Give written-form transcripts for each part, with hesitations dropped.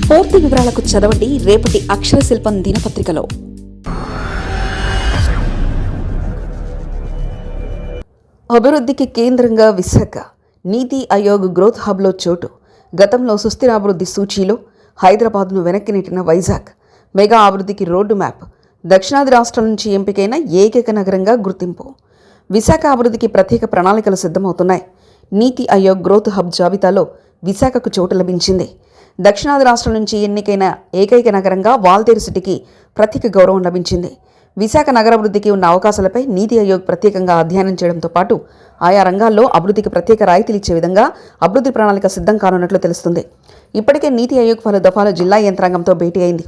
పూర్తి వివరాలకు చదవండి రేపటి అక్షర శిల్పం దినపత్రికలో. అభివృద్ధికి కేంద్రంగా విశాఖ, నీతి ఆయోగ్ గ్రోత్ హబ్లో చోటు. గతంలో సుస్థిరాభివృద్ధి సూచీలో హైదరాబాద్ను వెనక్కి నెట్టిన వైజాగ్ మెగా అభివృద్ధికి రోడ్డు మ్యాప్. దక్షిణాది రాష్ట్రాల నుంచి ఎంపికైన ఏకైక నగరంగా గుర్తింపు. విశాఖ అభివృద్ధికి ప్రత్యేక ప్రణాళికలు సిద్ధమవుతున్నాయి. నీతి ఆయోగ్ గ్రోత్ హబ్ జాబితాలో విశాఖకు చోటు లభించింది. దక్షిణాది రాష్ట్రాల నుంచి ఎన్నికైన ఏకైక నగరంగా వాల్తేరు సిటీకి ప్రత్యేక గౌరవం లభించింది. విశాఖ నగరాభివృద్ధికి ఉన్న అవకాశాలపై నీతి ఆయోగ్ ప్రత్యేకంగా అధ్యయనం చేయడంతో పాటు ఆయా రంగాల్లో అభివృద్ధికి ప్రత్యేక రాయితీలు ఇచ్చే విధంగా అభివృద్ధి ప్రణాళిక సిద్ధం కానున్నట్లు తెలుస్తుంది. ఇప్పటికే నీతి ఆయోగ్ పలు దఫాలు జిల్లా యంత్రాంగంతో భేటీ అయింది.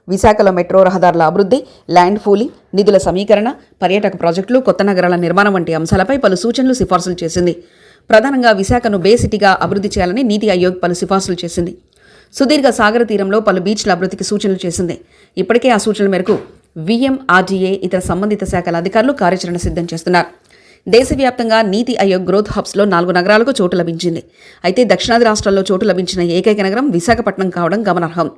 విశాఖలో మెట్రో రహదారుల అభివృద్ధి, ల్యాండ్ పూలింగ్, నిధుల సమీకరణ, పర్యాటక ప్రాజెక్టులు, కొత్త నగరాల నిర్మాణం వంటి అంశాలపై పలు సూచనలు, సిఫార్సులు చేసింది. ప్రధానంగా విశాఖను బే సిటీగా అభివృద్ధి చేయాలని నీతి ఆయోగ్ పలు సిఫార్సులు చేసింది. సుదీర్ఘ సాగర తీరంలో పలు బీచ్ల అభివృద్ధికి సూచనలు చేసింది. ఇప్పటికే ఆ సూచనల మేరకు విఎంఆర్డీఏ ఇతర సంబంధిత శాఖల అధికారులు కార్యాచరణ సిద్ధం చేస్తున్నారు. దేశవ్యాప్తంగా నీతి ఆయోగ్ గ్రోత్ హబ్స్లో 4 నగరాలకు చోటు లభించింది. అయితే దక్షిణాది రాష్ట్రాల్లో చోటు లభించిన ఏకైక నగరం విశాఖపట్నం కావడం గమనార్హం.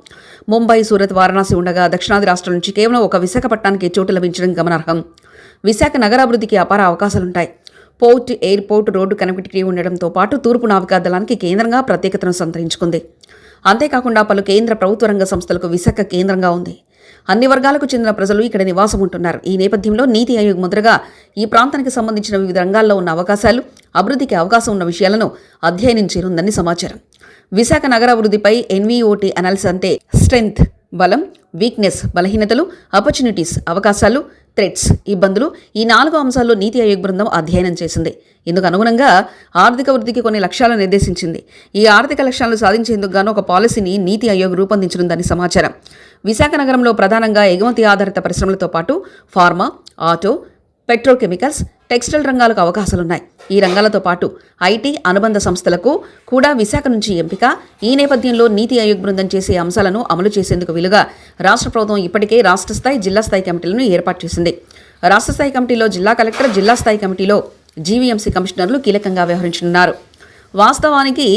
ముంబై, సూరత్, వారణాసి ఉండగా దక్షిణాది రాష్ట్రాల నుంచి కేవలం ఒక విశాఖపట్నానికి చోటు లభించడం గమనార్హం. విశాఖ నగరాభివృద్ధికి అపార అవకాశాలుంటాయి. పోర్ట్, ఎయిర్పోర్ట్, రోడ్డు కనెక్టివిటీ ఉండడంతో పాటు తూర్పు నావికా దళానికి కేంద్రంగా ప్రత్యేకతను సంతరించుకుంది. అంతేకాకుండా పలు కేంద్ర ప్రభుత్వ రంగ సంస్థలకు విశాఖ కేంద్రంగా ఉంది. అన్ని వర్గాలకు చెందిన ప్రజలు ఇక్కడ నివాసం ఉంటున్నారు. ఈ నేపథ్యంలో నీతి ఆయోగ్ ముద్రగా ఈ ప్రాంతానికి సంబంధించిన వివిధ రంగాల్లో ఉన్న అవకాశాలు, అభివృద్ధికి అవకాశం ఉన్న విషయాలను అధ్యయనం చేయనుందని సమాచారం. విశాఖ నగరాభివృద్ధిపై ఎన్వీఓటీ అనాలిసిస్ అంటే స్ట్రెంగ్త్, బలం, వీక్నెస్, బలహీనతలు, ఆపర్చునిటీస్, అవకాశాలు, థ్రెట్స్, ఇబ్బందులు, ఈ 4 అంశాల్లో నీతి ఆయోగ్ బృందం అధ్యయనం చేసింది. ఇందుకు అనుగుణంగా ఆర్థిక వృద్ధికి కొన్ని లక్ష్యాలను నిర్దేశించింది. ఈ ఆర్థిక లక్ష్యాలను సాధించేందుకు గాను ఒక పాలసీని నీతి ఆయోగ్ రూపొందించనుందని సమాచారం. విశాఖ నగరంలో ప్రధానంగా ఎగుమతి ఆధారిత పరిశ్రమలతో పాటు ఫార్మా, ఆటో, పెట్రోకెమికల్స్, టెక్స్టైల్ రంగాలకు అవకాశాలున్నాయి. ఈ రంగాలతో పాటు ఐటీ అనుబంధ సంస్థలకు కూడా విశాఖ నుంచి ఎంపిక. ఈ నేపథ్యంలో నీతి ఆయోగ్ బృందం చేసే అంశాలను అమలు చేసేందుకు వీలుగా రాష్ట్ర ప్రభుత్వం ఇప్పటికే రాష్ట్ర స్థాయి, జిల్లా స్థాయి కమిటీలను ఏర్పాటు చేసింది. రాష్ట్ర స్థాయి కమిటీలో జిల్లా కలెక్టర్, జిల్లా స్థాయి కమిటీలో జీవీఎంసీ కమిషనర్లు కీలకంగా వ్యవహరించనున్నారు. వాస్తవానికి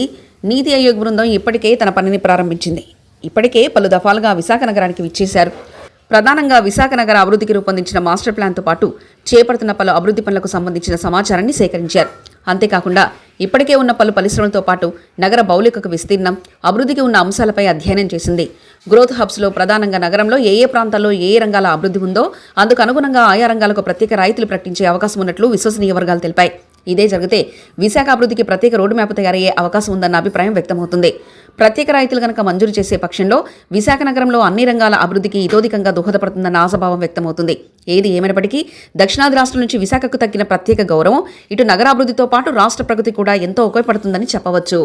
నీతి ఆయోగ్ బృందం ఇప్పటికే తన పనిని ప్రారంభించింది. ఇప్పటికే పలు దఫాలుగా విశాఖ నగరానికి విచ్చేశారు. ప్రధానంగా విశాఖ నగర అభివృద్ధికి రూపొందించిన మాస్టర్ ప్లాన్తో పాటు చేపడుతున్న పలు అభివృద్ధి పనులకు సంబంధించిన సమాచారాన్ని సేకరించారు. అంతేకాకుండా ఇప్పటికే ఉన్న పలు పరిశ్రమలతో పాటు నగర భౌలిక విస్తీర్ణం, అభివృద్ధికి ఉన్న అంశాలపై అధ్యయనం చేసింది. గ్రోత్ హబ్స్లో ప్రధానంగా నగరంలో ఏ రంగాల్లో ఏ రంగాల అభివృద్ధి ఉందో అందుకు అనుగుణంగా ఆయా రంగాలకు ప్రత్యేక రాయితీలు ప్రకటించే అవకాశం ఉన్నట్లు విశ్వసనీయ వర్గాలు తెలిపాయి. ఇదే జరిగితే విశాఖ అభివృద్ధికి ప్రత్యేక రోడ్డు మ్యాప్ తయారయ్యే అవకాశం ఉందన్న అభిప్రాయం వ్యక్తమవుతుంది. ప్రత్యేక రాయితీలు కనుక మంజూరు చేసే పక్షంలో విశాఖ నగరంలో అన్ని రంగాల అభివృద్ధికి ఇతోధికంగా దోహదపడుతుందన్న ఆశాభావం వ్యక్తమవుతుంది. ఏది ఏమైనప్పటికీ దక్షిణాది రాష్ట్రాల నుంచి విశాఖకు తగ్గిన ప్రత్యేక గౌరవం ఇటు నగరాభివృద్ధితో పాటు రాష్ట్ర ప్రగతి కూడా ఎంతో ఉపయోగపడుతుందని చెప్పవచ్చు.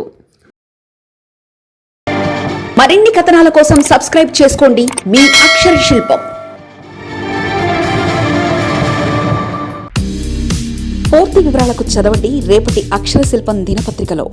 మరిన్ని కథనాల కోసం సబ్స్క్రైబ్ చేసుకోండి మీ అక్షర శిల్పం. పూర్తి వివరాలకు చదవండి రేపటి అక్షర శిల్పం దినపత్రికలో.